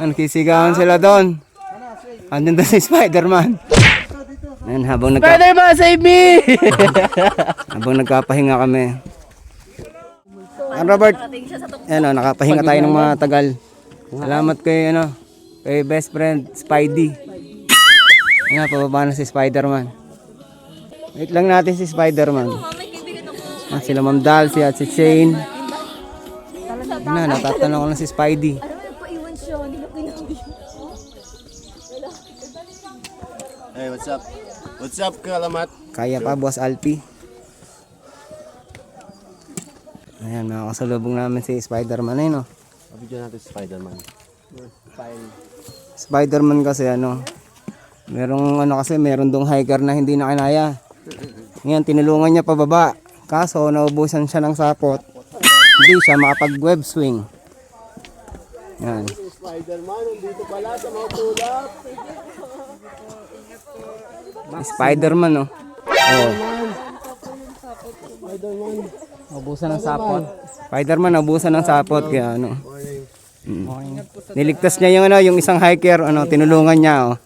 Nakisigawan sila doon. Andun doon si Spider-Man. Ayan, habang Spider-Man, save me! habang nagkapahinga kami. Robert, ayan o, nakapahinga tayo ng mga tagal. Salamat kay, kay best friend, Spidey. Ayan, pababa na si Spider-Man. Wait lang natin si Spider-Man. At sila Ma'am Dalcy at si Shane. Natatanong ko na si Spidey. Hey, what's up? What's up, Kalamat? Kaya pa, Boss Alpi. Ayan, mga kasalubong namin si Spider-Man. Ayun, Pabidyo natin si Spider-Man. Spider-Man kasi meron dong hiker na hindi na kinaya. Ngayon, tinulungan niya pababa. Kaso, naubusan siya ng sapot. Hindi siya makapag-web swing. Yan. Spider-Man, dito pala sa mga tulap. Spider-Man, oh. Naubusan ng sapot. Spider-Man, naubusan ng sapot. Kaya, niligtas niya yung isang hiker, tinulungan niya, oh.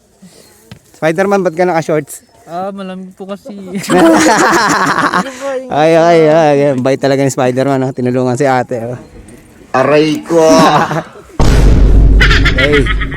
Spider-Man, ba't ka naka-shorts? Malamig po kasi. ay, bait talaga ni Spider-Man, tinulungan si ate. Aray ko! Hey.